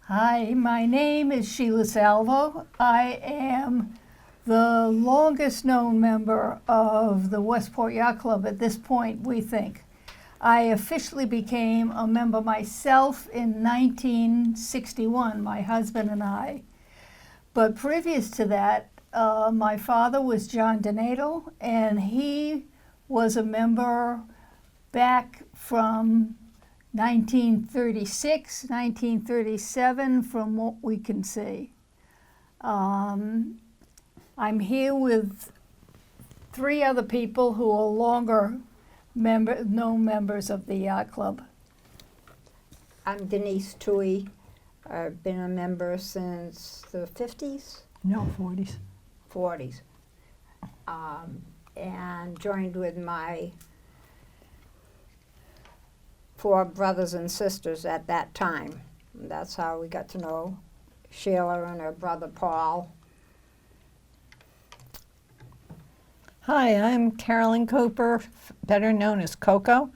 Hi, my name is Sheila Salvo. I am the longest known member of the Westport Yacht Club at this point, we think. I officially became a member myself in 1961, my husband and I. But previous to that, my father was John Donato, and he was a member back from 1936, 1937, from what we can see. I'm here with three other people who are longer known members of the yacht club. I'm Denise Toohey. I've been a member since the 50s, No, 40s. 40s, and joined with my four brothers and sisters at that time. And that's how we got to know Sheila and her brother Paul. Hi, I'm Carolyn Cooper, better known as Coco.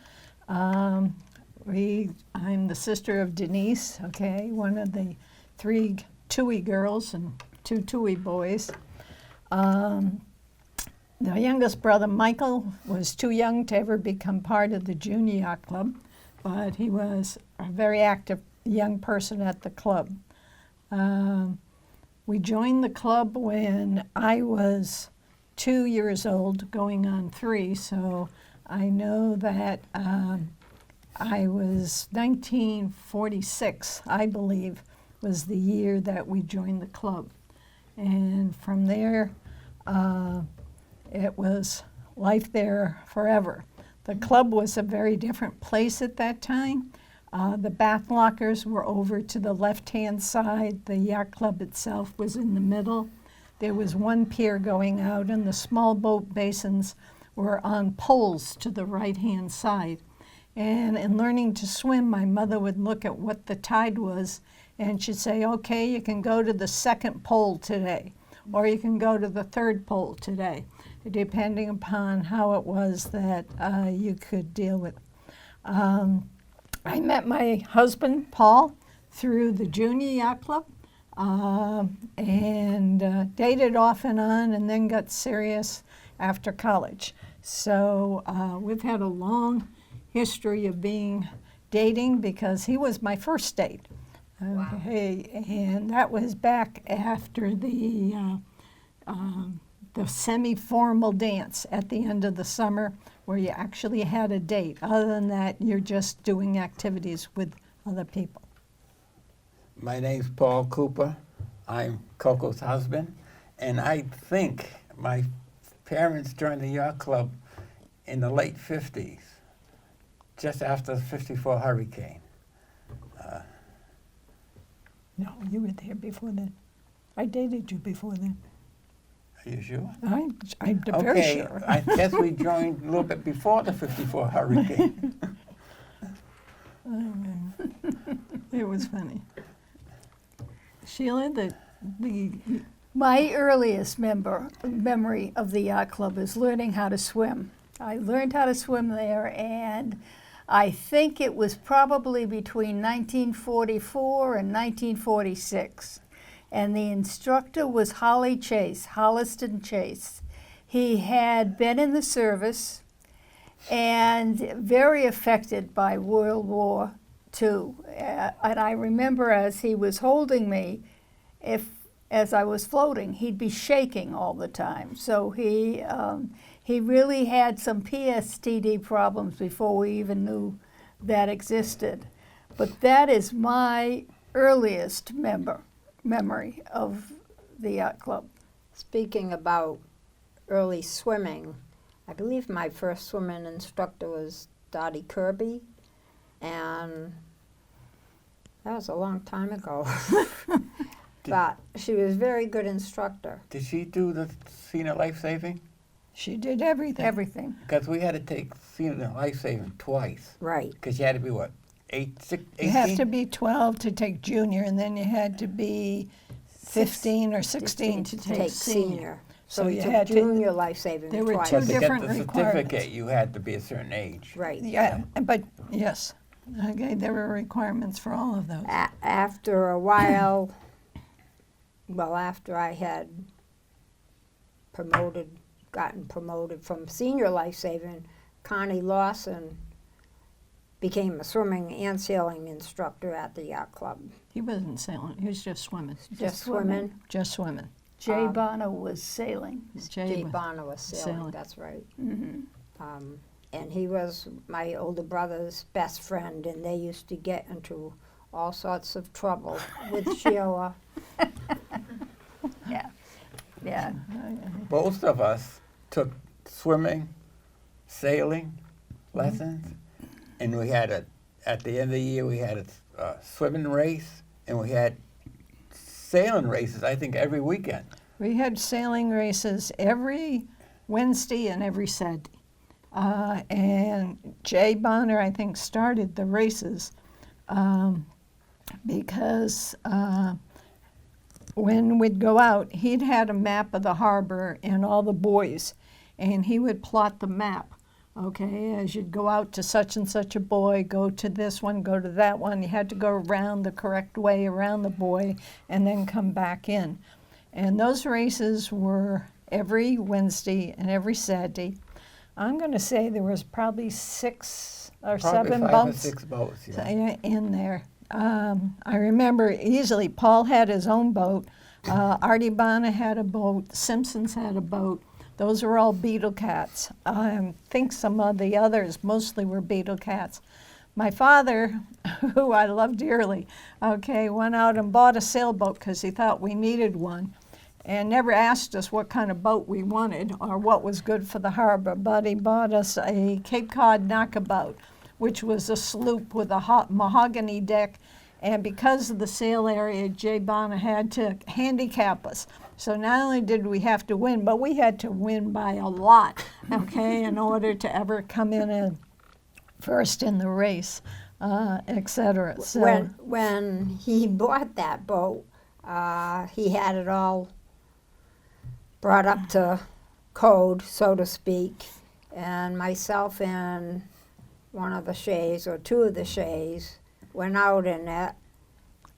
I'm the sister of Denise, okay, one of the three Toohey girls and two Toohey boys. The youngest brother, Michael, was too young to ever become part of the Junior Yacht Club, but he was a very active young person at the club. We joined the club when I was 2 years old, going on 3, so I know that I was 1946, I believe, was the year that we joined the club. And from there, it was life there forever. The club was a very different place at that time. The bath lockers were over to the left-hand side. The yacht club itself was in the middle. There was one pier going out, and the small boat basins were on poles to the right-hand side. And in learning to swim, my mother would look at what the tide was, and she'd say, okay, you can go to the second pole today, or you can go to the third pole today, depending upon how it was that you could deal with. I met my husband, Paul, through the Junior Yacht Club, and dated off and on, and then got serious after college. So we've had a long history of dating because he was my first date. Okay, wow. And that was back after the semi-formal dance at the end of the summer, where you actually had a date. Other than that, you're just doing activities with other people. My name's Paul Cooper. I'm Coco's husband, and I think my parents joined the yacht club in the late 50s, just after the 54 hurricane. No, you were there before then. I dated you before then. Are you sure? I'm very Okay, sure. I guess we joined a little bit before the 54 hurricane. It was funny. Sheila, My earliest memory of the yacht club is learning how to swim. I learned how to swim there, and I think it was probably between 1944 and 1946. And the instructor was Holliston Chase. He had been in the service and very affected by World War II. And I remember as he was holding me, as I was floating, he'd be shaking all the time. So he really had some PSTD problems before we even knew that existed. But that is my earliest memory of the yacht club. Speaking about early swimming, I believe my first swimming instructor was Dottie Kirby, and that was a long time ago. But she was a very good instructor. Did she do the senior life saving? she did everything. Everything. Because we had to take senior life saving twice. Right. Because you had to be what, 18? You have to be 12 to take junior, and then you had to be 15 or 16 to take senior. So you you took had to- junior life saving There were twice. two But to get different the requirements. certificate, you had to be a certain age. Right. Yeah, but yes. Okay, there were requirements for all of those. After a while, well, after I had gotten promoted from senior life saving, Connie Lawson became a swimming and sailing instructor at the yacht club. He wasn't sailing, he was just swimming. Just swimming. Just swimming. Jay Bonner was sailing. Jay was Bonner was sailing, sailing. that's right. Hmm. And he was my older brother's best friend, and they used to get into all sorts of trouble with Sheila. Yeah. Yeah. Both of us took swimming, sailing lessons, and we had at the end of the year, we had a swimming race, and we had sailing races, I think, every weekend. We had sailing races every Wednesday and every Saturday. And Jay Bonner, I think, started the races because when we'd go out, he'd had a map of the harbor and all the buoys, and he would plot the map. Okay, as you'd go out to such and such a buoy, go to this one, go to that one. You had to go around the correct way around the buoy and then come back in. And those races were every Wednesday and every Saturday. I'm going to say there was probably 6 or Probably 7 5 boats or 6 boats, yeah. in there. I remember easily, Paul had his own boat, Artie Bonner had a boat, Simpsons had a boat. Those were all Beetle Cats. I think some of the others mostly were Beetle Cats. My father, who I love dearly, okay, went out and bought a sailboat because he thought we needed one, and never asked us what kind of boat we wanted or what was good for the harbor, but he bought us a Cape Cod knockabout, which was a sloop with a mahogany deck, and because of the sail area, Jay Bonner had to handicap us. So not only did we have to win, but we had to win by a lot, okay, in order to ever come in first in the race, et cetera. So When he bought that boat, he had it all brought up to code, so to speak, and myself and one of the Shays, or 2 of the Shays, went out in it,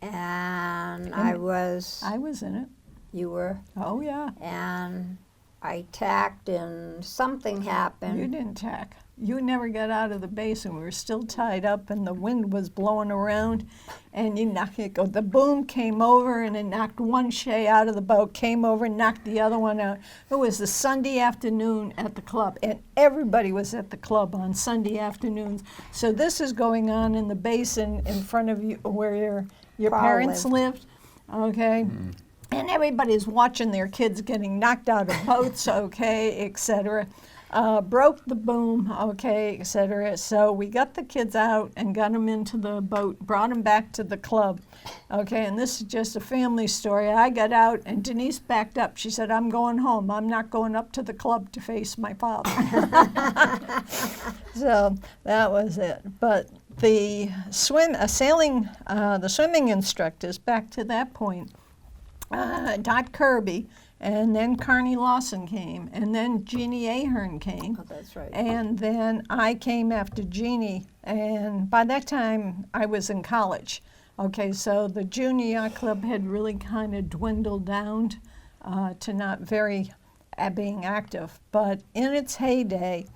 and I was in it. You were? Oh, yeah. And I tacked, and something happened. You didn't tack. You never got out of the basin. We were still tied up, and the wind was blowing around, and you knocked it. The boom came over, and it knocked one Shay out of the boat, came over and knocked the other one out. It was a Sunday afternoon at the club, and everybody was at the club on Sunday afternoons. So this is going on in the basin in front of you where your Paul parents lived. okay? And everybody's watching their kids getting knocked out of boats, okay, et cetera. Broke the boom, okay, et cetera. So we got the kids out and got them into the boat, brought them back to the club, okay, and this is just a family story. I got out and Denise backed up. She said, I'm going home. I'm not going up to the club to face my father. So that was it. But the swimming instructors, back to that point, Dot Kirby, and then Carney Lawson came, and then Jeannie Ahern came. Oh, that's right. And then I came after Jeannie, and by that time I was in college. Okay, so the junior yacht club had really kind of dwindled down to not very being active. But in its heyday,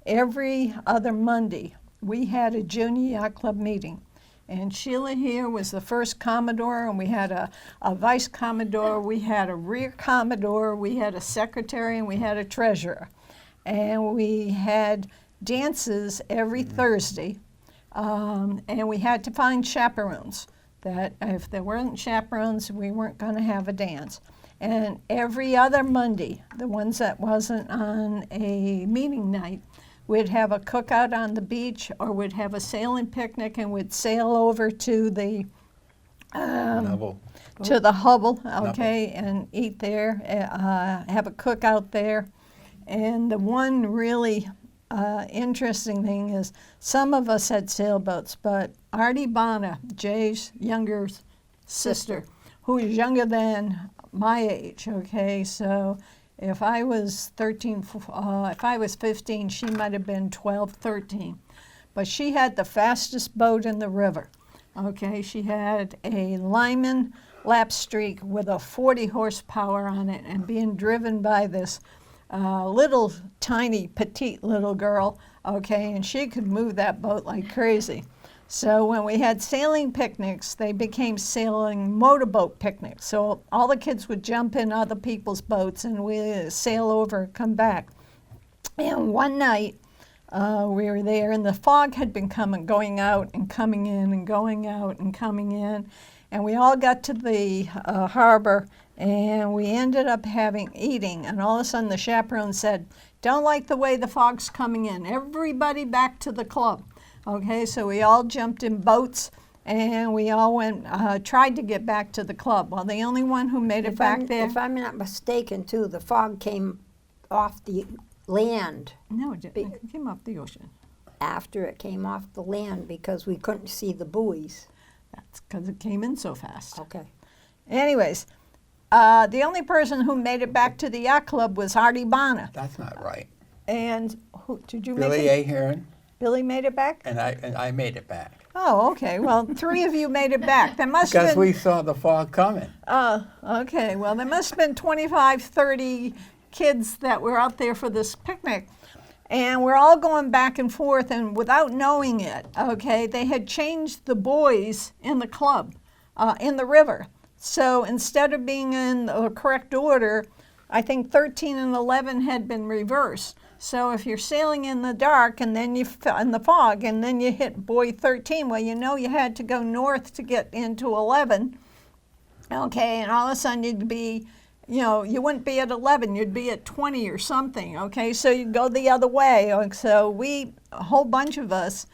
every other Monday we had a junior yacht club meeting. And Sheila here was the first Commodore, and we had a vice Commodore, we had a rear Commodore, we had a secretary, and we had a treasurer. And we had dances every Thursday, and we had to find chaperones. That if there weren't chaperones, we weren't going to have a dance. And every other Monday, the ones that wasn't on a meeting night, we'd have a cookout on the beach, or we'd have a sailing picnic, and we'd sail over to the Hubble, okay, and eat there, have a cookout there. And the one really interesting thing is some of us had sailboats, but Artie Bonner, Jay's younger sister, who is younger than my age, okay, so if I was 13, if I was 15, she might have been 12, 13. but she had the fastest boat in the river. Okay, she had a Lyman Lapstreak with a 40 horsepower on it and being driven by this little tiny petite little girl, okay, and she could move that boat like crazy. So when we had sailing picnics, they became sailing motorboat picnics. So all the kids would jump in other people's boats and we'd sail over and come back. And one night we were there and the fog had been going out and coming in and going out and coming in. And we all got to the harbor and we ended up eating. And all of a sudden the chaperone said, "Don't like the way the fog's coming in. Everybody back to the club." Okay, so we all jumped in boats and we all tried to get back to the club. Well, the only one who made it back there. If I'm not mistaken, too, the fog came off the land. No, it didn't. It came off the ocean. After it came off the land because we couldn't see the buoys. That's because it came in so fast. Okay. Anyways, the only person who made it back to the yacht club was Artie Bonner. That's not right. And who did you Billy make it? A. Heron, Billy made it back? and I made it back. Oh, okay. Well, 3 of you made it back. There must have Because been. we saw the fog coming. Okay. Well, there must have been 25, 30 kids that were out there for this picnic. And we're all going back and forth, and without knowing it, okay, they had changed the boys in the club, in the river. So instead of being in the correct order, I think 13 and 11 had been reversed. So if you're sailing in the dark and then in the fog and then you hit boy 13, well, you know you had to go north to get into 11. Okay, and all of a sudden you'd be, you wouldn't be at 11, you'd be at 20 or something. Okay, so you'd go the other way. So a whole bunch of us,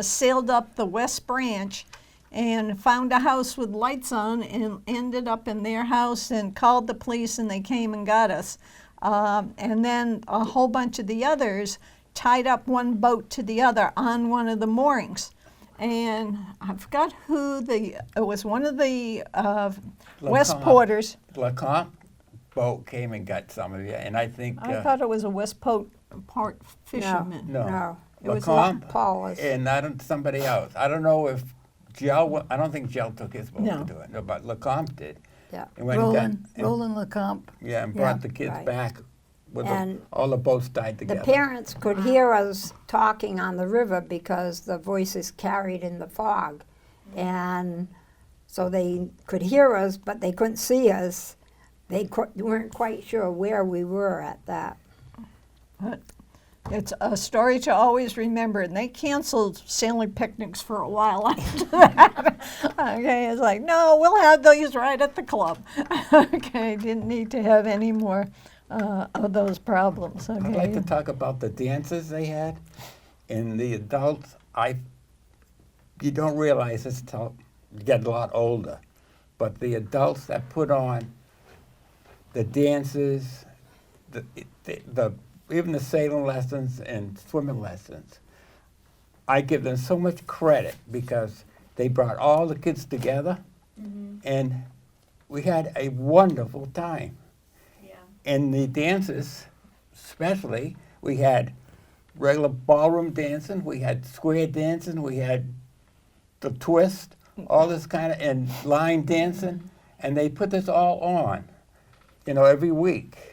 sailed up the West Branch and found a house with lights on and ended up in their house and called the police and they came and got us. And then a whole bunch of the others tied up one boat to the other on one of the moorings. And I forgot it was one of the Westporters. LeCompte boat came and got some of you, and I think I thought it was a Westport fisherman. no. It was LeCompte Paulus. and somebody else. I don't know if I don't think Gel took his boat No. to do it. No, but LeCompte did. Yeah. And when he got- Roland Lecomte. Yeah, and brought Yeah. the kids Right. back with And all the boats tied The together. parents could hear us talking on the river because the voices carried in the fog. And so they could hear us, but they couldn't see us. They weren't quite sure where we were at that. But it's a story to always remember. And they canceled sailing picnics for a while after that. Okay, it's like, no, we'll have those right at the club. Okay, didn't need to have any more of those problems. Okay. I'd like to talk about the dances they had. And the adults, you don't realize this till you get a lot older. But the adults that put on the dances, even the sailing lessons and swimming lessons, I give them so much credit because they brought all the kids together, and we had a wonderful time. Yeah. And the dances, especially, we had regular ballroom dancing, we had square dancing, we had the twist, all this kind of, and line dancing, and they put this all on, every week.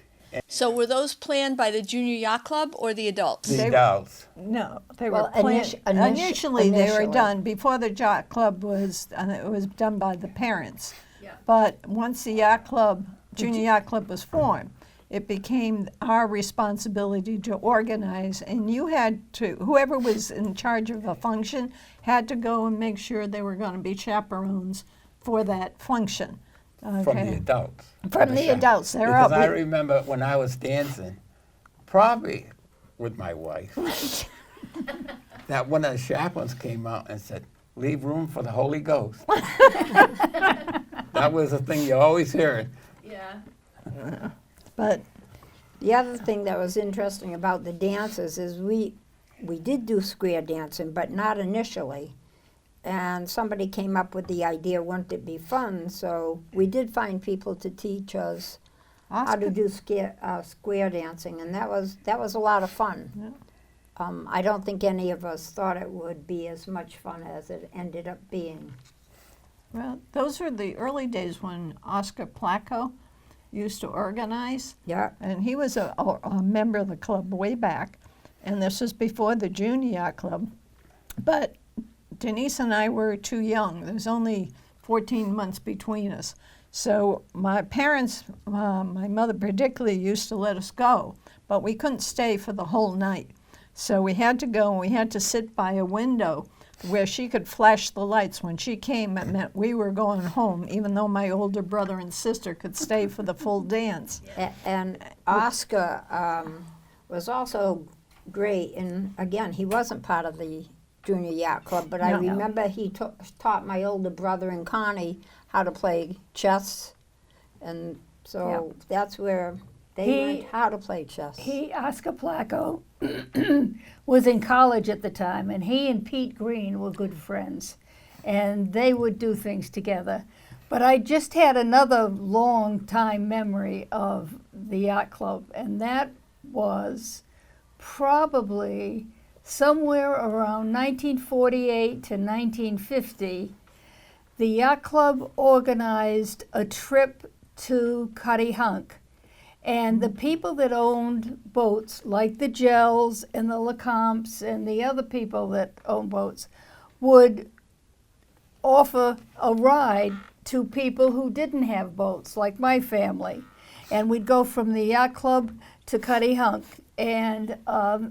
So were those planned by the Junior Yacht Club or the adults? The They- adults. No, they Well, were planned. Initially, they were initially. done before the yacht club it was done by the parents. Yeah. But once the yacht club, Junior Yacht Club was formed, it became our responsibility to organize, and whoever was in charge of a function had to go and make sure they were going to be chaperones for that function. From the Okay. adults. From the adults, they're Because up. I remember when I was dancing, probably with my wife, that one of the chaplains came out and said, "Leave room for the Holy Ghost." That was the thing you always heard. Yeah. But The other thing that was interesting about the dances is we did do square dancing, but not initially. And somebody came up with the idea, wouldn't it be fun? So we did find people to teach us how to do square dancing, and that was a lot of fun. I don't think any of us thought it would be as much fun as it ended up being. Well, those were the early days when Oscar Placco used to organize, Yeah. and he was a member of the club way back, and this was before the Junior Yacht Club. But Denise and I were too young. There's only 14 months between us. So my parents, my mother particularly, used to let us go, but we couldn't stay for the whole night. So we had to go, and we had to sit by a window where she could flash the lights. When she came, it meant we were going home, even though my older brother and sister could stay for the full dance. And Oscar was also great, and again, he wasn't part of the Junior Yacht Club, but I No. remember he taught my older brother and Connie how to play chess, and so that's where they learned how to play chess. Oscar Placco, was in college at the time, and he and Pete Green were good friends, and they would do things together. But I just had another long time memory of the yacht club, and that was probably somewhere around 1948 to 1950. The yacht club organized a trip to Cuttyhunk. And the people that owned boats, like the Gels and the LeCompts and the other people that own boats, would offer a ride to people who didn't have boats, like my family. And we'd go from the yacht club to Cuttyhunk. And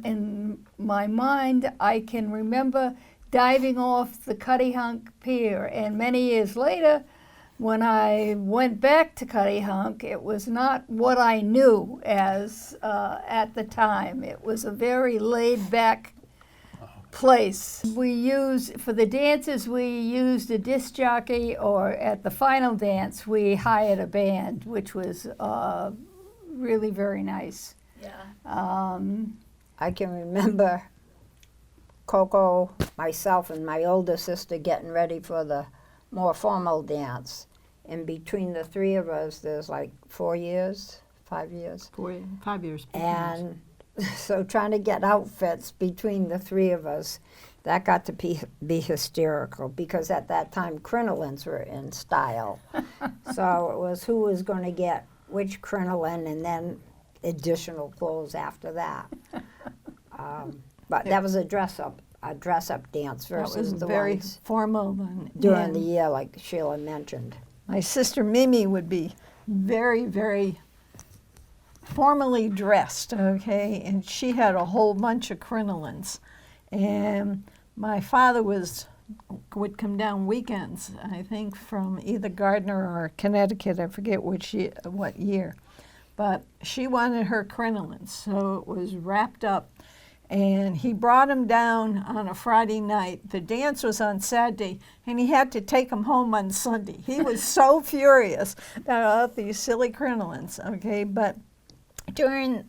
in my mind, I can remember diving off the Cuttyhunk pier. And many years later, when I went back to Cuttyhunk, it was not what I knew as at the time. It was a very laid-back place. For the dances, we used a disc jockey, or at the final dance, we hired a band, which was really very nice. Yeah. I can remember Coco, myself, and my older sister getting ready for the more formal dance. And between the three of us, there's like 5 years. 5 years. And so trying to get outfits between the three of us, that got to be hysterical, because at that time crinolines were in style. So it was who was going to get which crinoline, and then additional clothes after that. But that was a dress-up dance versus That was the very ones formal during and the year, like Sheila mentioned. my sister Mimi would be very, very formally dressed, okay, and she had a whole bunch of crinolines. And my father would come down weekends, I think, from either Gardner or Connecticut, I forget what year. But she wanted her crinolines, so it was wrapped up. And he brought them down on a Friday night. The dance was on Saturday, and he had to take them home on Sunday. He was so furious about these silly crinolines, okay? But during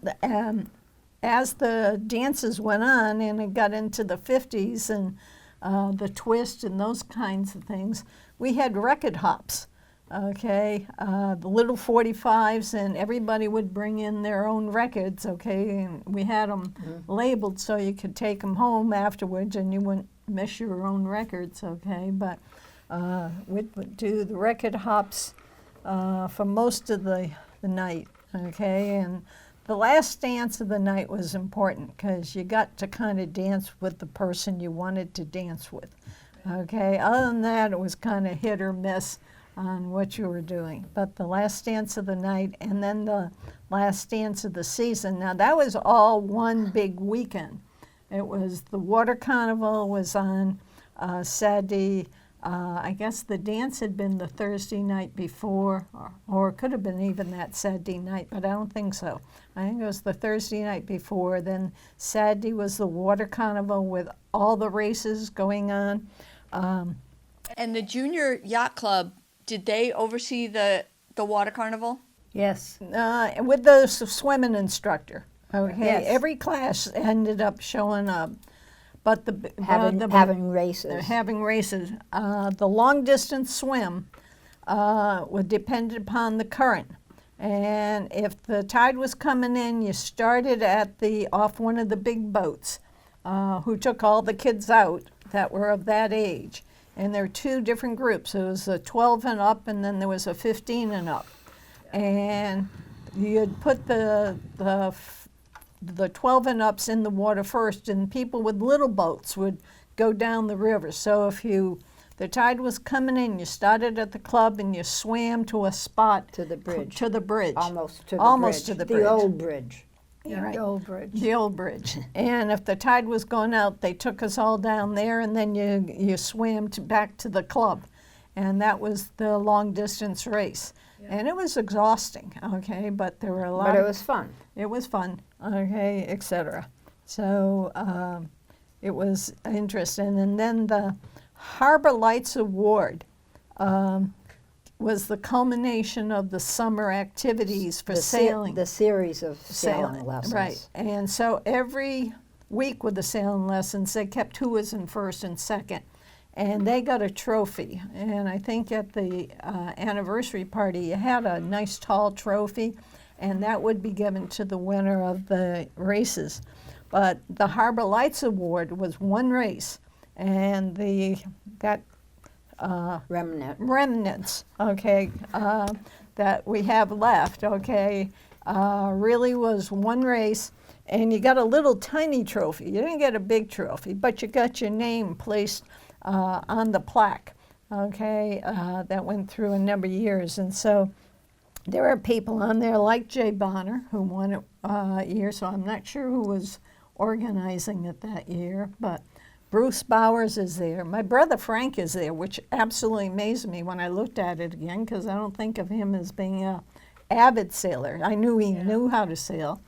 as the dances went on and it got into the 50s and the twist and those kinds of things, we had record hops. Okay, the little 45s, and everybody would bring in their own records, okay, and we had them labeled so you could take them home afterwards and you wouldn't miss your own records, okay, but we would do the record hops for most of the night, okay, and the last dance of the night was important because you got to kind of dance with the person you wanted to dance with, okay, other than that it was kind of hit or miss on what you were doing. But the last dance of the night and then the last dance of the season, now that was all one big weekend. It was the water carnival was on Saturday. I guess the dance had been the Thursday night before, or it could have been even that Saturday night, but I don't think so. I think it was the Thursday night before. Then Saturday was the water carnival with all the races going on. And the Junior Yacht Club, did they oversee the water carnival? Yes. With the swimming instructor. Okay, Yes. every class ended up showing up, but Having races. having races. The long distance swim would depend upon the current, and if the tide was coming in, you started off one of the big boats. who took all the kids out that were of that age. And there were two different groups. There was a 12 and up, and then there was a 15 and up. And you'd put the 12 and ups in the water first, and people with little boats would go down the river. So if the tide was coming in, you started at the club and you swam to a spot To the bridge. to the bridge. Almost to the Almost bridge. to the bridge. The old bridge. Yeah, Right. the old bridge. The old bridge. And if the tide was going out, they took us all down there, and then you swam back to the club. And that was the long distance race. And it was exhausting, okay, but there were a lot But it of, was fun. it was fun, okay, etc. So it was interesting. And then the Harbor Lights Award was the culmination of the summer activities for sailing. The series of sailing lessons. Right. And so every week with the sailing lessons, they kept who was in first and second. And they got a trophy. And I think at the anniversary party, you had a nice tall trophy, and that would be given to the winner of the races. But the Harbor Lights Award was one race, and that remnants, okay, that we have left, okay, really was one race, and you got a little tiny trophy. You didn't get a big trophy, but you got your name placed on the plaque, okay, that went through a number of years. And so there are people on there like Jay Bonner, who won it a year, so I'm not sure who was organizing it that year, but Bruce Bowers is there. My brother Frank is there, which absolutely amazed me when I looked at it again, because I don't think of him as being an avid sailor. I knew he knew how to sail.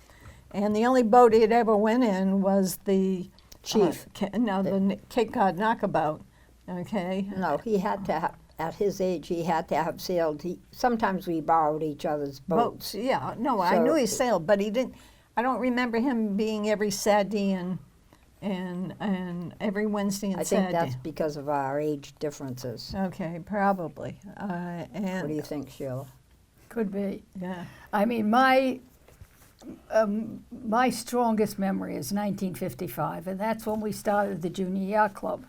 And the only boat he'd ever went in was the Chief. the Cape Cod Knockabout, okay? No, he had to have, at his age, he had to have sailed. Sometimes we borrowed each other's boats. Yeah, no, I So- knew he sailed, but he didn't, I don't remember him being every Saturday and every Wednesday and I think Saturday. that's because of our age differences. Okay, probably. What do you think, Sheila? Could be. Yeah. I mean, my strongest memory is 1955, and that's when we started the Junior Yacht Club.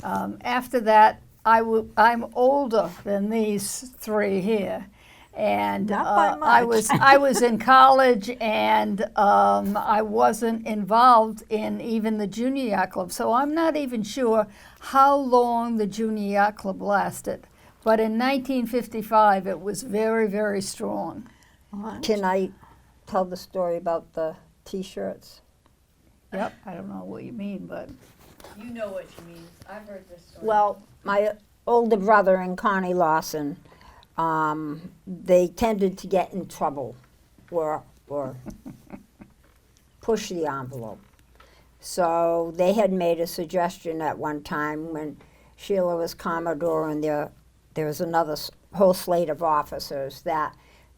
After that, I'm older than these three here, and Not by much. I was in college, and I wasn't involved in even the Junior Yacht Club, so I'm not even sure how long the Junior Yacht Club lasted. But in 1955, it was very, very strong. Can I tell the story about the T-shirts? Yep, I don't know what you mean, but You know what she means. I've heard this story. Well, my older brother and Connie Lawson, they tended to get in trouble or push the envelope. So they had made a suggestion at one time when Sheila was Commodore and there was another whole slate of officers that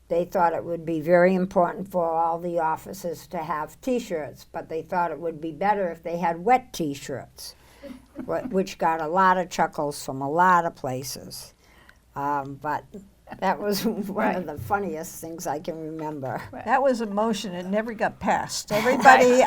they thought it would be very important for all the officers to have T-shirts, but they thought it would be better if they had wet T-shirts, which got a lot of chuckles from a lot of places. But that was one of the funniest things I can remember. That was a motion. It never got passed. Everybody,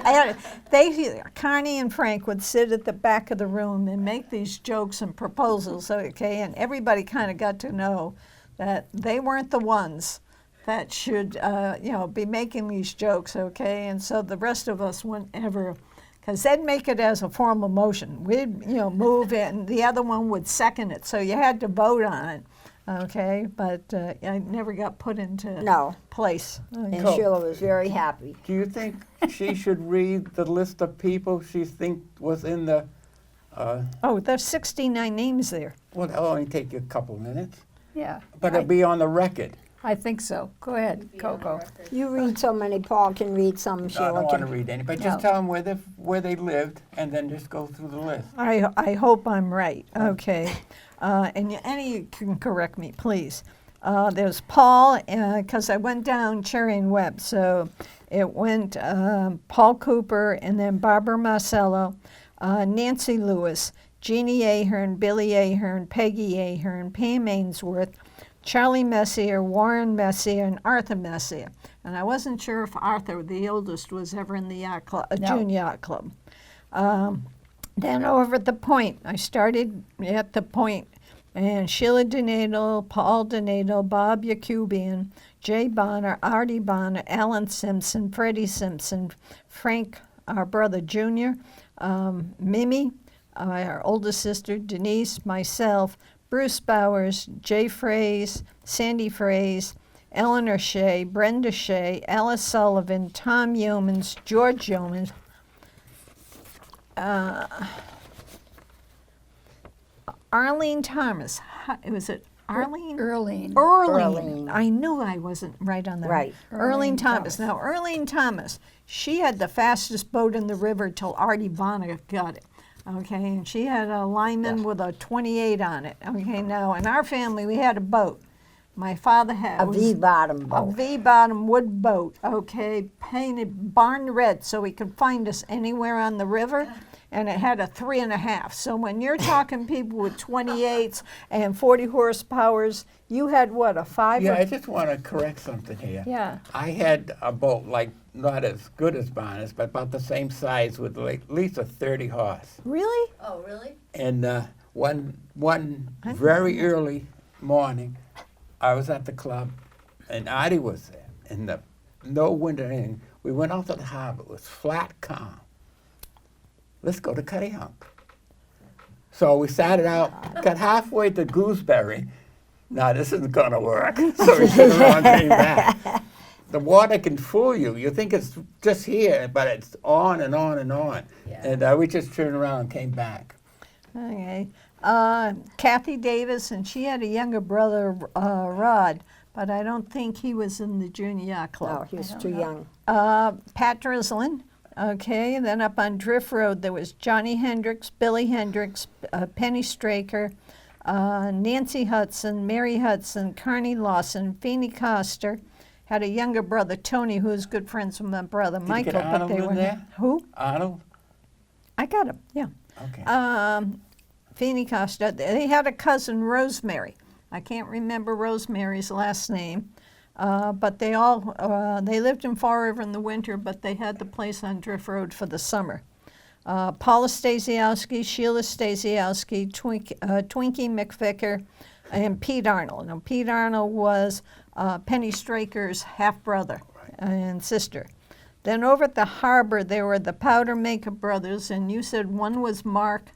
Connie and Frank would sit at the back of the room and make these jokes and proposals, okay, and everybody kind of got to know that they weren't the ones that should, be making these jokes, okay, and so the rest of us wouldn't ever, because they'd make it as a formal motion. We'd, move it, and the other one would second it, so you had to vote on it. Okay, but I never got put into place. And Sheila was very happy. Do you think she should read the list of people she think was in the? There's 69 names there. Well, it'll only take you a couple minutes, yeah, but it'll be on the record. I think so. Go ahead, Coco. You read so many, Paul can read some, I Sheila don't want to can. read any, but just No. tell them where they lived, and then just go through the list. I hope I'm right. Okay, and you can correct me, please. There's Paul, because I went down Cherry and Webb, so it went Paul Cooper, and then Barbara Marcello, Nancy Lewis, Jeannie Ahern, Billy Ahern, Peggy Ahern, Pam Ainsworth, Charlie Messier, Warren Messier, and Arthur Messier. And I wasn't sure if Arthur, the oldest, was ever in the yacht club, No. Junior Yacht Club. Then over at the Point, I started at the Point, and Sheila Donato, Paul Donato, Bob Yacubian, Jay Bonner, Artie Bonner, Alan Simpson, Freddie Simpson, Frank, our brother Junior, Mimi, our oldest sister, Denise, myself, Bruce Bowers, Jay Fraze, Sandy Fraze, Eleanor Shea, Brenda Shea, Alice Sullivan, Tom Yeomans, George Yeomans, Arlene Thomas. Was it Arlene? Early. Earlene. I knew I wasn't right on that. Right. Arlene Earlene Thomas. Thomas. Now, Arlene Thomas, she had the fastest boat in the river till Artie Bonner got it. Okay, and she had a lineman with a 28 on it. Okay, now in our family we had a boat. My father had A V-bottom a boat. V-bottom wood boat, okay, painted barn red so he could find us anywhere on the river. And it had a 3.5. So when you're talking people with 28s and 40 horsepowers, you had what, a 5? Yeah, or I just want to correct something here. Yeah. I had a boat like not as good as Bonner's, but about the same size with like at least a 30 horse. Really? Oh, really? And one very early morning, I was at the club, and Artie was there. And no wind or anything. We went out to the harbor. It was flat, calm. Let's go to Cuttyhunk. So we started out, got halfway to Gooseberry. Now this isn't gonna work. So we turned around and came back. The water can fool you. You think it's just here, but it's on and on and on. Yeah. And we just turned around and came back. Okay. Kathy Davis, and she had a younger brother, Rod, but I don't think he was in the junior yacht No, club. he was too young. Pat Drislin, okay, and then up on Drift Road there was Johnny Hendricks, Billy Hendricks, Penny Straker, Nancy Hudson, Mary Hudson, Carney Lawson, Feeney Coster, had a younger brother, Tony, who was good friends with my brother, you Michael. get Arnold in there? Who? Arnold? I got him, yeah. Okay. Feeney Costa. They had a cousin, Rosemary. I can't remember Rosemary's last name, but they all they lived in Fall River in the winter, but they had the place on Drift Road for the summer. Paula Stasiowski, Sheila Stasiowski, Twinkie McVicker, and Pete Arnold. Now, Pete Arnold was Penny Straker's half brother and sister. Then over at the harbor, there were the Powder Maker brothers, and you said one was Mark,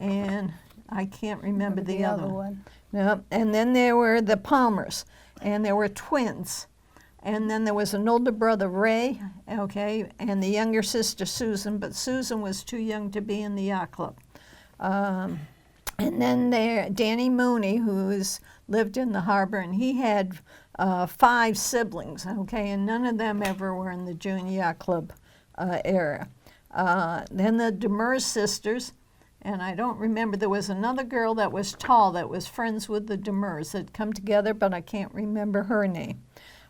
and I can't remember the other one. No, and then there were the Palmers, and there were twins. And then there was an older brother, Ray, okay, and the younger sister, Susan, but Susan was too young to be in the yacht club. And then there, Danny Mooney, who lived in the harbor, and he had 5 siblings, okay, and none of them ever were in the junior yacht club era. Then the Demers sisters, and I don't remember, there was another girl that was tall that was friends with the Demers that come together, but I can't remember her name.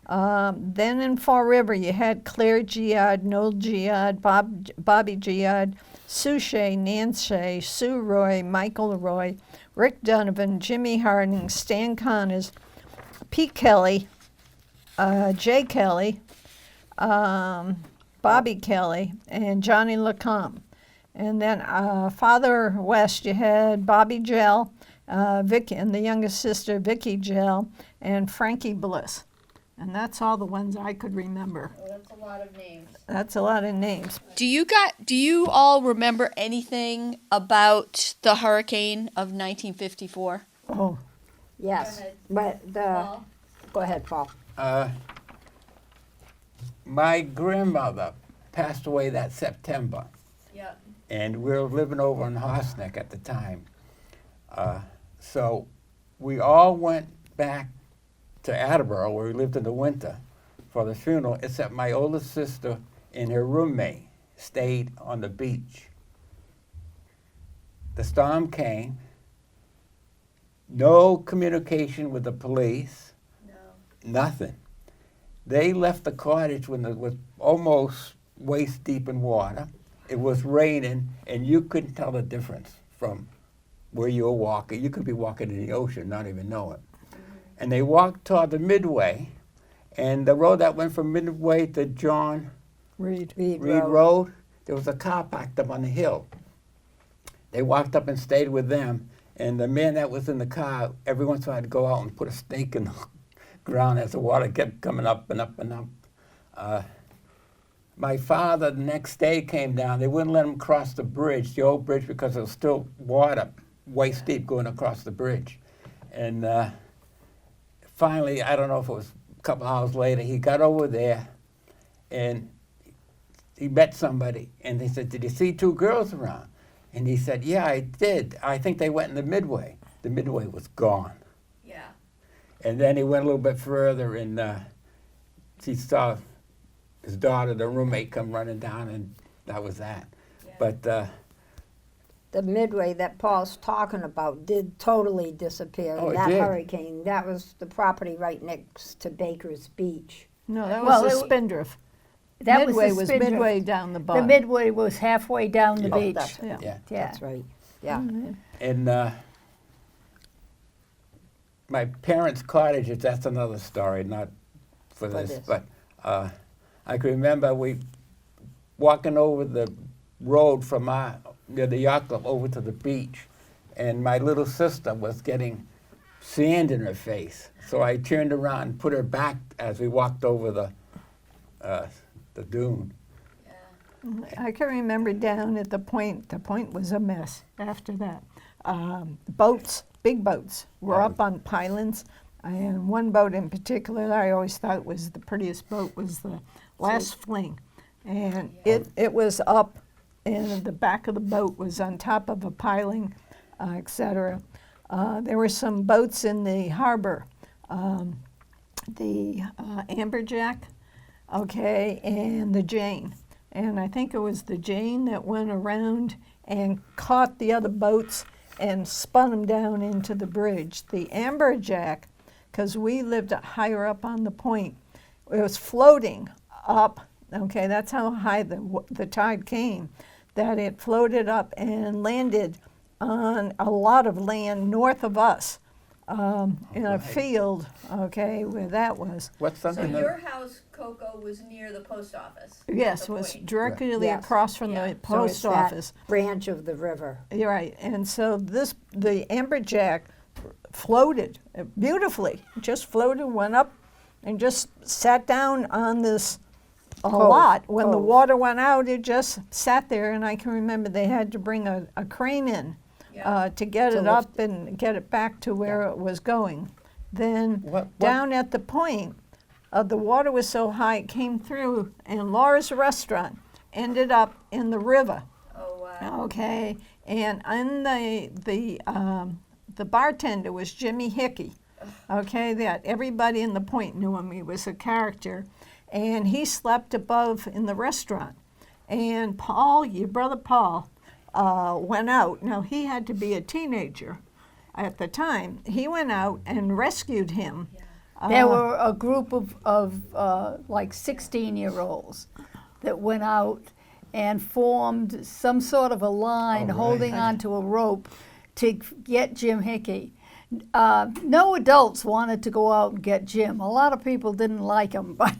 Then in Fall River, you had Claire Giard, Noel Giard, Bobby Giard, Sue Shea, Nan Shea, Sue Roy, Michael Roy, Rick Donovan, Jimmy Harding, Stan Connors, Pete Kelly, Jay Kelly, Bobby Kelly, and Johnny Lacombe. And then farther west, you had Bobby Gell, Vicky, and the youngest sister, Vicky Gell, and Frankie Bliss. And that's all the ones I could remember. Oh, that's a lot of names. That's a lot of names. Do you all remember anything about the hurricane of 1954? Oh, Yes. Go ahead. But Paul? go ahead, Paul. My grandmother passed away that September, Yeah. and we were living over in Horsneck at the time. So we all went back to Attleboro, where we lived in the winter, for the funeral, except my oldest sister and her roommate stayed on the beach. The storm came, no communication with the police, nothing. They left the cottage when it was almost waist deep in water. It was raining, and you couldn't tell the difference from where you were walking. You could be walking in the ocean, not even know it. And they walked toward the Midway, and the road that went from Midway to John Reed. Reed Reed Road. Road, there was a car parked up on the hill. They walked up and stayed with them, and the man that was in the car, every once in a while, I'd go out and put a stake in the ground as the water kept coming up and up and up. My father, the next day, came down. They wouldn't let him cross the bridge, the old bridge, because there was still water waist deep going across the bridge. And finally, I don't know if it was a couple hours later, he got over there, and he met somebody, and they said, "Did you see two girls around?" And he said, "Yeah, I did. I think they went in the Midway." The Midway was gone. Yeah. And then he went a little bit further, and he saw his daughter, the roommate, come running down, and that was that. Yeah. But The Midway that Paul's talking about did totally disappear Oh, in it that did? hurricane. That was the property right next to Baker's Beach. No, that Well, was a it- Spindrift. That Midway was was the Spindrift. midway down the The bottom. Midway was halfway down the Yeah. beach. That's, Yeah. yeah. Yeah. that's right. Yeah. And my parents' cottages, that's another story, not for this. this. But I can remember we walking over the road from near the yacht club over to the beach, and my little sister was getting sand in her face. So I turned around and put her back as we walked over the dune. I can remember down at the point was a mess after that. Boats, big boats, were up on pylons. And one boat in particular that I always thought was the prettiest boat was the Last Fling. And it was up, and the back of the boat was on top of a piling, etc. There were some boats in the harbor. The Amberjack, okay, and the Jane. And I think it was the Jane that went around and caught the other boats and spun them down into the bridge. The Amberjack, because we lived higher up on the point, it was floating up. Okay, that's how high the tide came, that it floated up and landed on a lot of land north of us, in a Right. field, okay, where that was. What's So something your that, house, Coco, was near the post office? Yes, The was point. directly Yes. across from Yeah. the So it's post that office. branch of the river. You're right. And so the Amberjack floated beautifully, just floated, went up, and just sat down on this a Cove. lot. When the Cove. water went out, it just sat there, and I can remember they had to bring a crane in Yeah. to get To it lift up and get it back to where it was going. Then what, down at the point, the water was so high it came through, and Laura's restaurant ended up in the river. Oh, wow. Okay, and in the bartender was Jimmy Hickey. Okay, that everybody in the point knew him. He was a character, and he slept above in the restaurant. And Paul, your brother Paul, went out. Now he had to be a teenager at the time. He went out and rescued him. There were a group of like 16-year-olds that went out and formed some sort of a line Oh, right. holding onto a rope to get Jim Hickey. No adults wanted to go out and get Jim. A lot of people didn't like him, but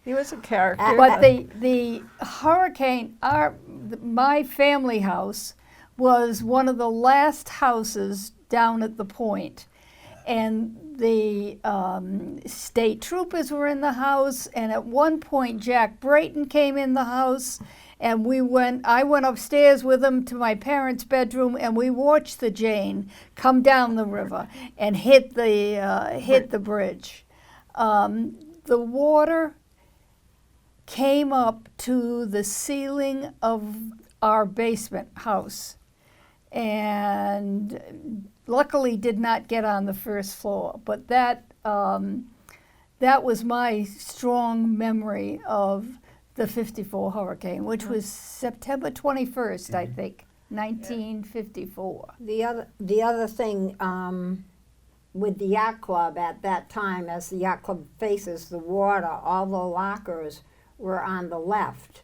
He was a character. but the hurricane, my family house was one of the last houses down at the point, and the state troopers were in the house, and at one point Jack Brayton came in the house, and I went upstairs with him to my parents' bedroom, and we watched the Jane come down the river and hit the bridge. The water came up to the ceiling of our basement house, and luckily did not get on the first floor. But that was my strong memory of the '54 hurricane, which was September 21st, I think, 1954. The other thing with the yacht club at that time, as the yacht club faces the water, all the lockers were on the left.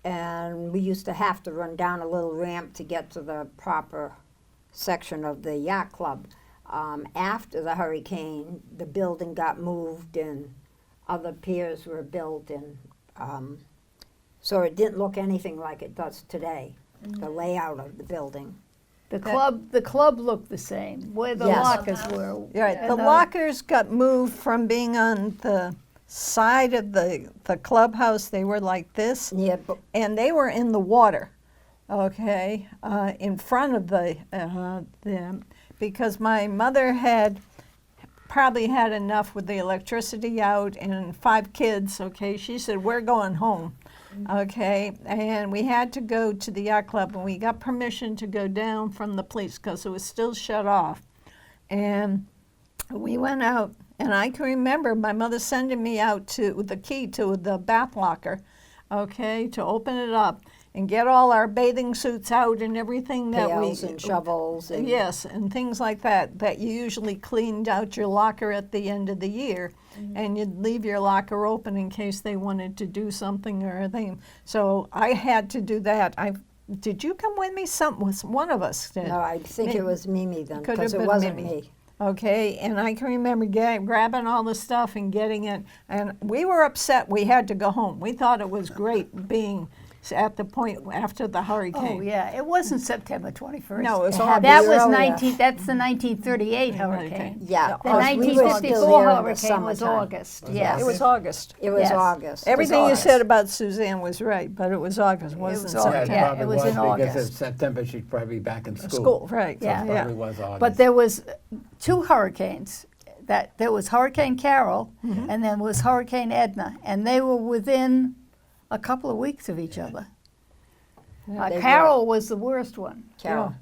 And we used to have to run down a little ramp to get to the proper section of the yacht club. After the hurricane, the building got moved and other piers were built, and So it didn't look anything like it does today, the layout of the building. The club looked the same, where the Yes. lockers were. Right, and the lockers got moved from being on the side of the clubhouse, they were like this, Yeah, but and they were in the water, okay, in front of them, because my mother had probably had enough with the electricity out and 5 kids, okay, she said, we're going home, okay, and we had to go to the yacht club, and we got permission to go down from the police because it was still shut off, and we went out, and I can remember my mother sending me out to with the key to the bath locker, okay, to open it up and get all our bathing suits out and everything that pails and shovels and yes, and things like that that you usually cleaned out your locker at the end of the year, and you'd leave your locker open in case they wanted to do something or anything. So I had to do that. Did you come with me? One of us did. no, I think it was Mimi then, Could because have it been wasn't Mimi. me. Okay, and I can remember grabbing all the stuff and getting it, and we were upset we had to go home. We thought it was great being at the point after the hurricane. Oh, yeah, it wasn't September 21st. No, it was It had to That be was earlier. that's the 1938 hurricane. Yeah, The 'cause we were still 1954 there in the hurricane was summertime. August, Was yes. It was August. It was Yes. August. Everything you August. said about Suzanne was right, but it was August, wasn't was it? August. Yeah, Yeah, probably it was in because August. it's September, she'd probably be back in school. School, right. So Yeah. it probably was August. But there was 2 hurricanes. There was Hurricane Carol, and then was Hurricane Edna, and they were within a couple of weeks of each other. They were. Carol was the worst one. Carol.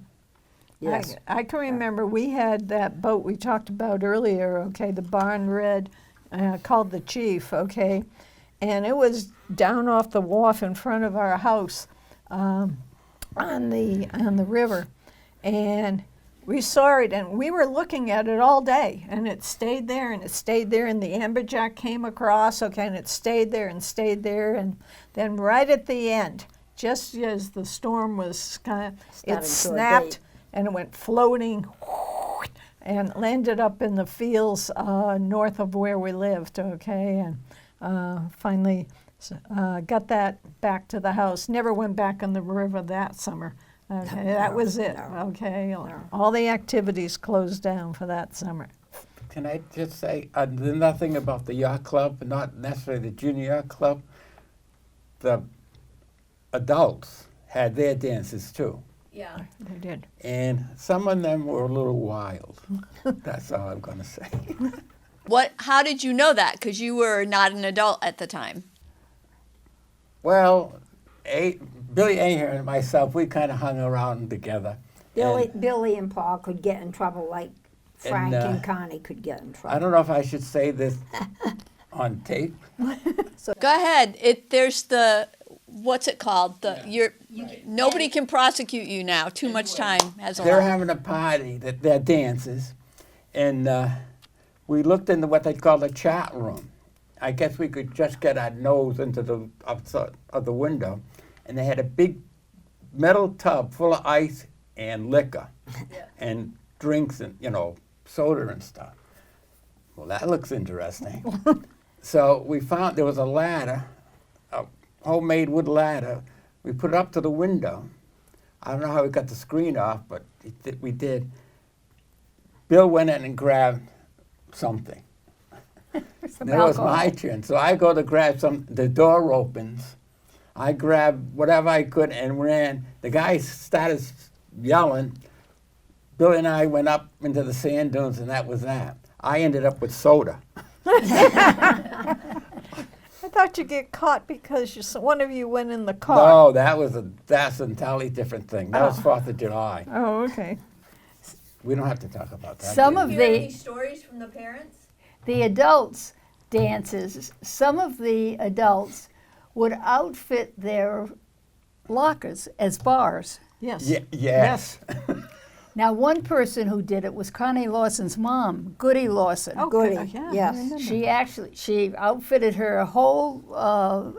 Yes. I can remember we had that boat we talked about earlier, okay, the Barn Red, called the Chief, okay, and it was down off the wharf in front of our house on the river, and we saw it, and we were looking at it all day, and it stayed there, and it stayed there, and the amberjack came across, okay, and it stayed there, and then right at the end, just as the storm was kind of, Starting it to snapped, abate. and it went floating, and landed up in the fields north of where we lived, okay, and finally got that back to the house. Never went back on the river that summer. Okay, that was it. Okay, all the activities closed down for that summer. Can I just say, nothing about the yacht club, not necessarily the junior yacht club. The adults had their dances too. Yeah. They did. And some of them were a little wild. That's all I'm going to say. How did you know that? Because you were not an adult at the time. Well, Billy Aher and myself, we kind of hung around together. Billy and Paul could get in trouble like Frank And, and Connie could get in I trouble. don't know if I should say this on tape. Go ahead. There's the, what's it called? Nobody can prosecute you now. Too much time has They're elapsed. having a party, their dances, and we looked into what they call the chat room. I guess we could just get our nose into the outside of the window, and they had a big metal tub full of ice and liquor, and drinks and soda and stuff. Well, that looks interesting. So we found there was a ladder, a homemade wood ladder. We put it up to the window. I don't know how we got the screen off, but we did. Bill went in and grabbed something. Some Then it was alcohol. my turn. So I go to grab the door opens. I grabbed whatever I could and ran. The guy started yelling. Bill and I went up into the sand dunes, and that was that. I ended up with soda. I thought you'd get caught because one of you went in the car. No, that's an entirely different thing. That was 4th of July. Oh, okay. We don't have to talk about that. Some do of we? the stories from the parents? the adults dances, some of the adults would outfit their lockers as bars. Yes. Yes. Now, one person who did it was Connie Lawson's mom, Goody Lawson. Oh, Goody, good. Yeah, I yes. remember. She outfitted her whole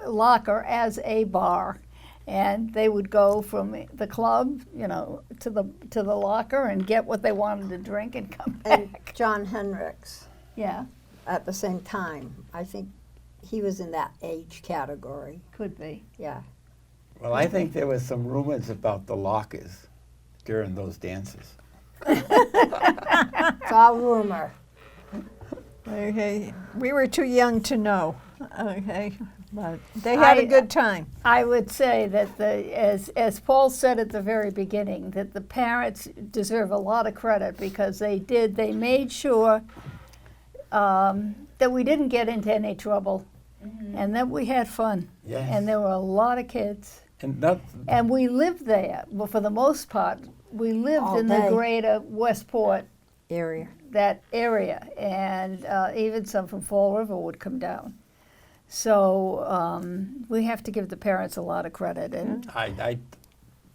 locker as a bar, and they would go from the club, to the locker and get what they wanted to drink and come And back. John Hendricks Yeah, at the same time. I think he was in that age category. could be. Yeah. Well, I think there was some rumors about the lockers during those dances. It's all rumor. Okay, we were too young to know. Okay, but they had a good time. I would say that as Paul said at the very beginning, that the parents deserve a lot of credit because they made sure that we didn't get into any trouble and that we had fun. Yes. And there were a lot of kids. And And we lived there. Well, for the most part, we lived All in the day. greater Westport, Area. that area. And even some from Fall River would come down. So we have to give the parents a lot of credit. And,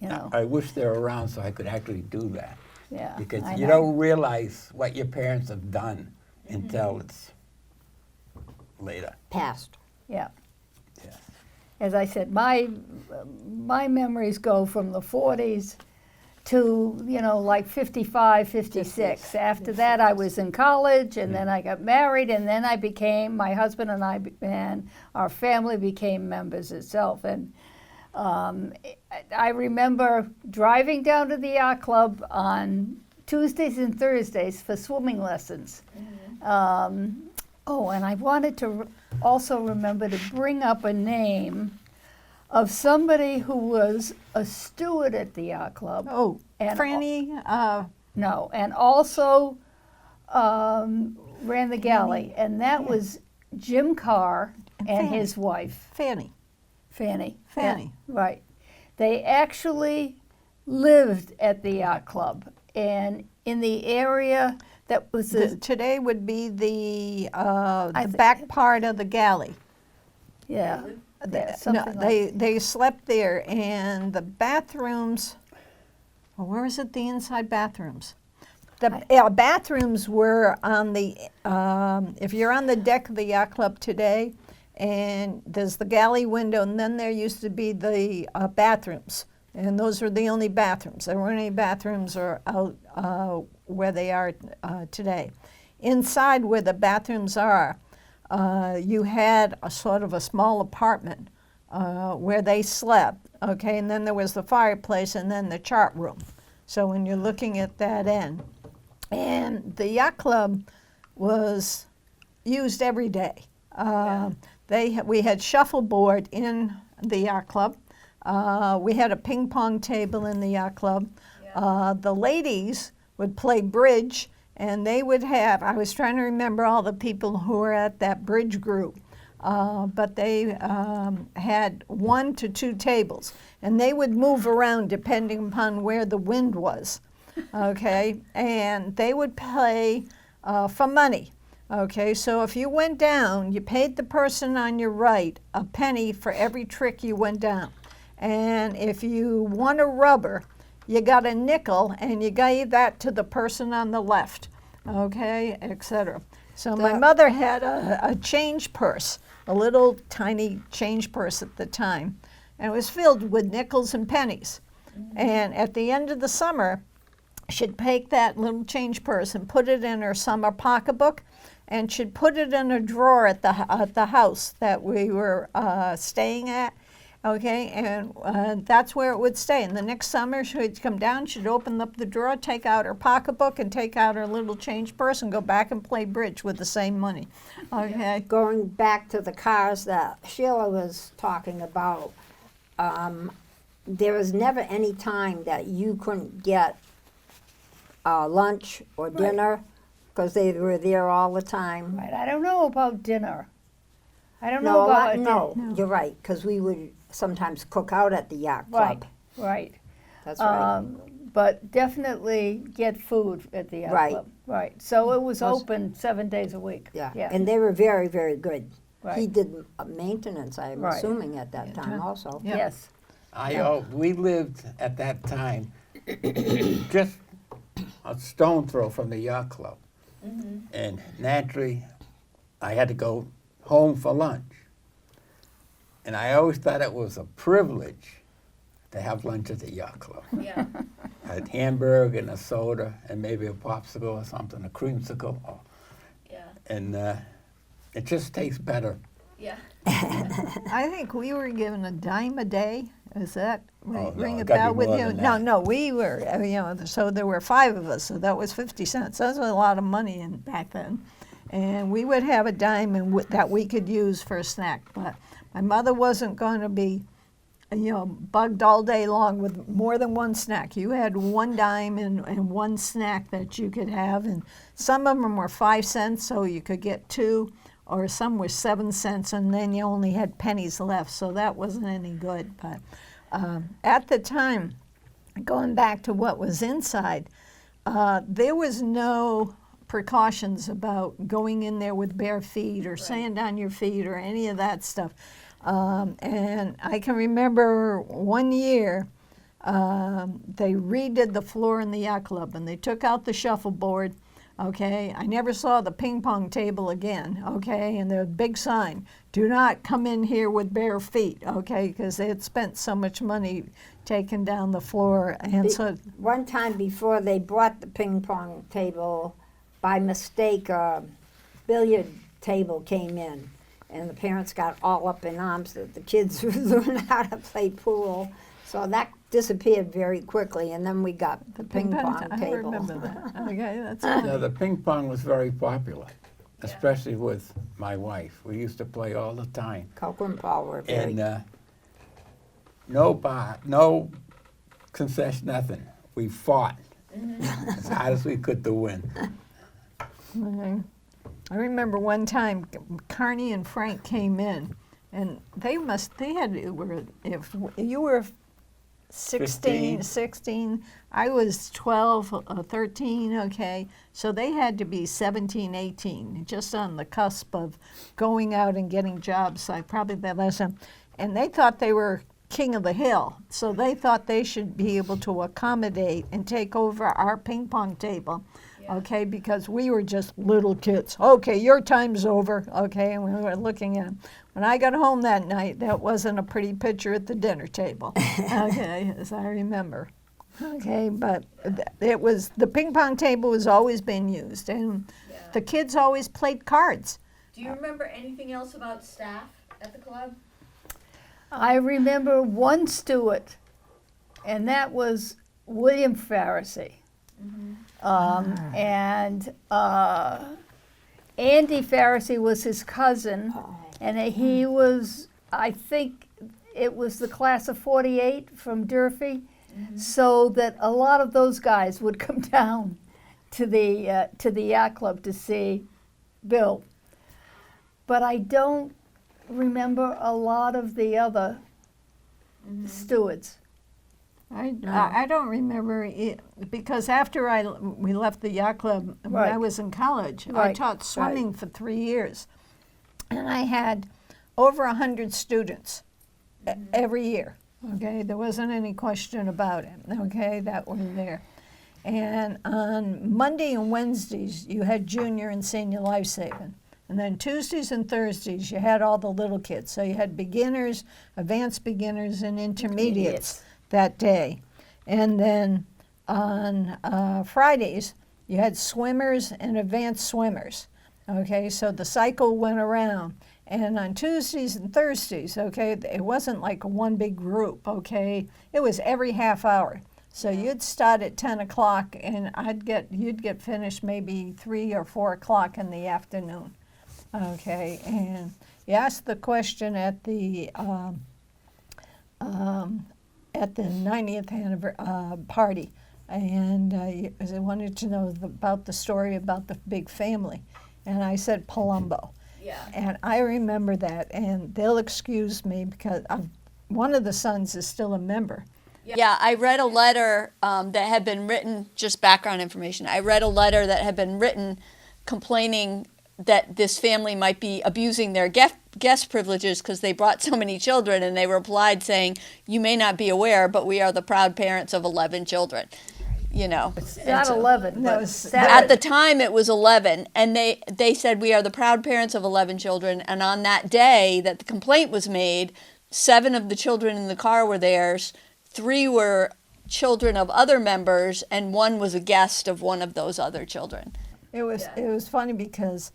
you know, I wish they were around so I could actually do that. yeah. Because I you know. don't realize what your parents have done until it's later. Passed. Yeah. Yeah. As I said, my memories go from the 40s to, you know, like 55, 56. After that, I was in college, and then I got married, and then my husband and I, and our family became members itself. And I remember driving down to the yacht club on Tuesdays and Thursdays for swimming lessons. And I wanted to also remember to bring up a name of somebody who was a steward at the yacht club. Oh, And Franny, No, and also ran the galley, and that was Jim Carr and Fanny. his wife, Fanny. Fanny. Fanny. Yeah, right. They actually lived at the yacht club, and in the area that was Today would be the thi- back part of the galley. yeah, No, something like they slept there, and the bathrooms. Well, where is it? The inside bathrooms. The bathrooms were on the. If you're on the deck of the yacht club today, and there's the galley window, and then there used to be the bathrooms, and those were the only bathrooms. There weren't any bathrooms or out where they are today. Inside where the bathrooms are, you had a sort of a small apartment where they slept, okay, and then there was the fireplace and then the chart room. So when you're looking at that end, and the yacht club was used every day. We had shuffleboard in the yacht club. We had a ping pong table in the yacht club. The ladies would play bridge, and they would have, I was trying to remember all the people who were at that bridge group, but they had 1 to 2 tables, and they would move around depending upon where the wind was, okay? And they would play for money, okay? So if you went down, you paid the person on your right a penny for every trick you went down. And if you won a rubber, you got a nickel, and you gave that to the person on the left, okay, etc. So my mother had a change purse, a little tiny change purse at the time, and it was filled with nickels and pennies. And at the end of the summer, she'd take that little change purse and put it in her summer pocketbook, and she'd put it in a drawer at the house that we were staying at. Okay, and that's where it would stay. And the next summer, she'd come down, she'd open up the drawer, take out her pocketbook, and take out her little change purse and go back and play bridge with the same money. Okay. Going back to the cars that Sheila was talking about, there was never any time that you couldn't get lunch or dinner because they were there all the time. Right. I don't know about dinner. I don't know about No, you're right, because we would sometimes cook out at the yacht club. Right. That's right. But definitely get food at the yacht Right. club. Right. So it was Was- open 7 days a week. Yeah, Yeah. and they were very, very good. He Right. did maintenance, I'm Right. assuming, at that time also. Yeah. Yes. We lived at that time just a stone throw from the yacht club. And naturally, I had to go home for lunch. And I always thought it was a privilege to have lunch at the yacht club. Yeah. A hamburger and a soda and maybe a popsicle or something, a creamsicle. Yeah. And it just tastes better. Yeah. I think we were given a dime a day, Is that Oh, no, ring it a gotta be bell with more you? than No, that. no, we were, so there were 5 of us, so that was 50 cents. That was a lot of money back then. And we would have a dime that we could use for a snack. But my mother wasn't going to be, bugged all day long with more than one snack. You had 1 dime and 1 snack that you could have. And some of them were 5 cents, so you could get 2. Or some were 7 cents, and then you only had pennies left, so that wasn't any good. But at the time, going back to what was inside, there was no precautions about going in there with bare feet or sand on your feet or any of that stuff. And I can remember one year they redid the floor in the yacht club, and they took out the shuffleboard. Okay, I never saw the ping pong table again. Okay, and the big sign: "Do not come in here with bare feet." Okay, because they had spent so much money taking down the floor, and so One time before they brought the ping pong table, by mistake, a billiard table came in, and the parents got all up in arms that the kids were learning how to play pool. So that disappeared very quickly, and then we got the ping pong I table. remember that. Okay, that's Yeah, funny. the ping pong was very popular, especially with my wife. We used to play all the time. Coco and Paul were very. And no bar, no concession, nothing. We fought as hard as we could to win. Mhm. I remember one time Carney and Frank came in, and they had, if you were 16, I was 12, 13, okay, so they had to be 17, 18, just on the cusp of going out and getting jobs, so probably that last time, and they thought they were king of the hill, so they thought they should be able to accommodate and take over our ping pong table. Okay, because we were just little kids. Okay, your time's over. Okay, and we were looking at them. When I got home that night, that wasn't a pretty picture at the dinner table. Okay, as I remember. Okay, but it was, the ping pong table was always being used, and the kids always played cards. Do you remember anything else about staff at the club? I remember one steward, and that was William Pharisee. And Andy Pharisee was his cousin, and he was, I think it was the class of 48 from Durfee, so that a lot of those guys would come down to the yacht club to see Bill. But I don't remember a lot of the other stewards. I don't remember it, because after we left the yacht club when I Right. was in college, I Right, taught swimming for 3 years, and I had over 100 students every year. Okay, there wasn't any question about it. Okay, that were there, and on Monday and Wednesdays you had junior and senior life saving. And then Tuesdays and Thursdays you had all the little kids. So you had beginners, advanced beginners, and intermediates that day. And then on Fridays, you had swimmers and advanced swimmers. Okay, so the cycle went around. And on Tuesdays and Thursdays, okay, it wasn't like one big group, okay? It was every half hour. So you'd start at 10 o'clock, and you'd get finished maybe 3 or 4 o'clock in the afternoon. Okay, and you asked the question at the 90th party, and I wanted to know about the story about the big family, and I said Palumbo. Yeah. And I remember that, and they'll excuse me because one of the sons is still a member. Yeah, I read a letter that had been written, just background information. I read a letter that had been written complaining that this family might be abusing their guest privileges because they brought so many children, and they replied saying, "You may not be aware, but we are the proud parents of 11 children." You know. Not 11, No, but it's- 7. At the time, it was 11, and they said, "We are the proud parents of 11 children." And on that day that the complaint was made, 7 of the children in the car were theirs, 3 were children of other members, and 1 was a guest of one of those other children. It was funny because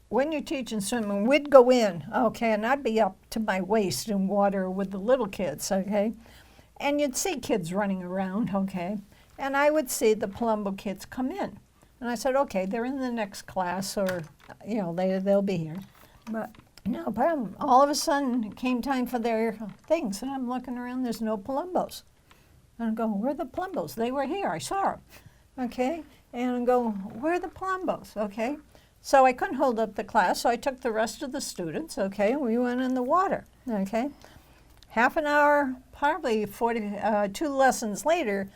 when you're teaching swimming, we'd go in, okay, and I'd be up to my waist in water with the little kids, okay? And you'd see kids running around, okay? And I would see the Palumbo kids come in. And I said, okay, they're in the next class, or, you know, they'll be here. But no problem. All of a sudden, it came time for their things, and I'm looking around, there's no Palumbos. And I'm going, where are the Palumbos? They were here, I saw them, okay? And I'm going, where are the Palumbos, okay? So I couldn't hold up the class, so I took the rest of the students, okay, and we went in the water, okay? Half an hour, probably 2 lessons later,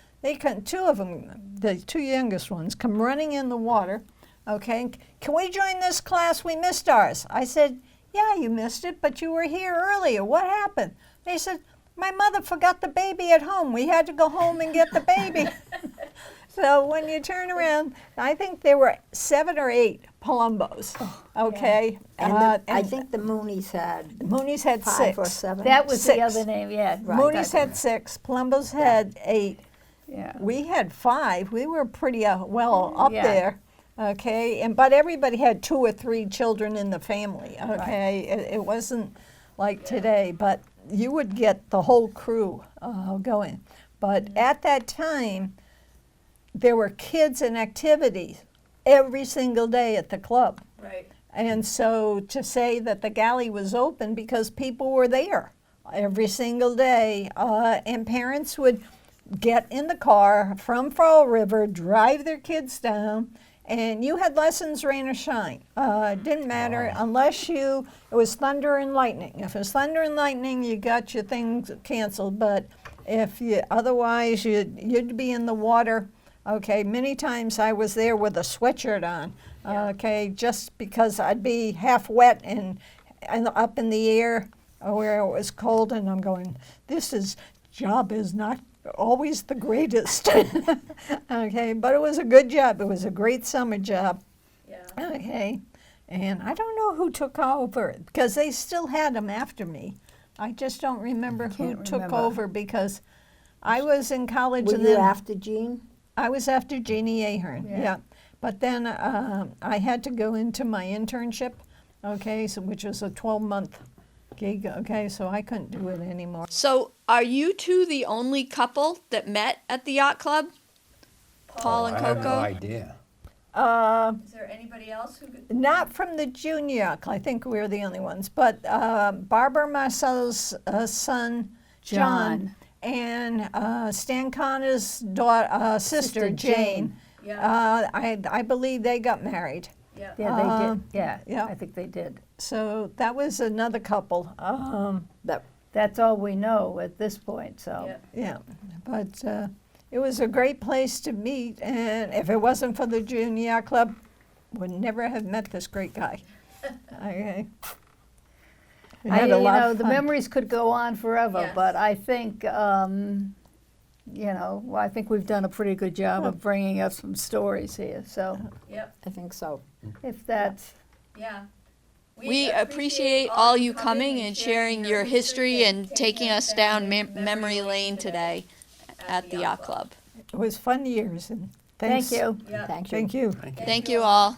two of them, the 2 youngest ones, come running in the water, okay? Can we join this class? We missed ours. I said, yeah, you missed it, but you were here earlier. What happened? They said, my mother forgot the baby at home. We had to go home and get the baby. So when you turn around, I think there were 7 or 8 Palumbos, okay? And I think the Moonies had Mooney's had 5 or 6. 7. That was the 6. other name, yeah. Right. Mooney's had 6. Palumbos had 8. Yeah. We had 5. We were pretty well up Yeah. there, okay? But everybody had 2 or 3 children in the family, okay? It wasn't like today, but you would get the whole crew going. But at that time, there were kids and activities every single day at the club. Right. And so to say that the galley was open because people were there every single day, and parents would get in the car from Fall River, drive their kids down, and you had lessons, rain or shine. It didn't matter unless it was thunder and lightning. If it was thunder and lightning, you got your things canceled. But otherwise, you'd be in the water. Okay, many times I was there with a sweatshirt on. Okay, just because I'd be half wet and up in the air where it was cold, and I'm going, job is not always the greatest. Okay, but it was a good job. It was a great summer job. Yeah. Okay, and I don't know who took over because they still had them after me. I just don't remember who Can't took remember. over because I was in college Were and you then after Jean? I was after Jeannie Ahern. Yeah. Yeah. But then I had to go into my internship, okay, which was a 12-month gig, okay, so I couldn't do it anymore. So, are you two the only couple that met at the yacht club? Paul and I have no Coco? idea. Is there anybody else who? Not from the junior, I think we were the only ones, but Barbara Marcello's son, John, and Stan Connor's sister, Jane. Yeah. I believe they got married. Yeah. Yeah, they did. Yeah, yeah. I think they did. So that was another couple. That's all we know at this point, so. Yeah, but it was a great place to meet, and if it wasn't for the junior yacht club, would never have met this great guy. Okay. We had a lot of The fun. memories could go on forever, Yes. but I think, I think we've done a pretty good job of bringing us some stories here. So Yep. I think so. if that's, Yeah. We appreciate all you coming and sharing your history and taking us down memory lane today at the yacht club. It was fun years, and thank thanks. you. Thank you. Thank you. Thank you. Thank you all.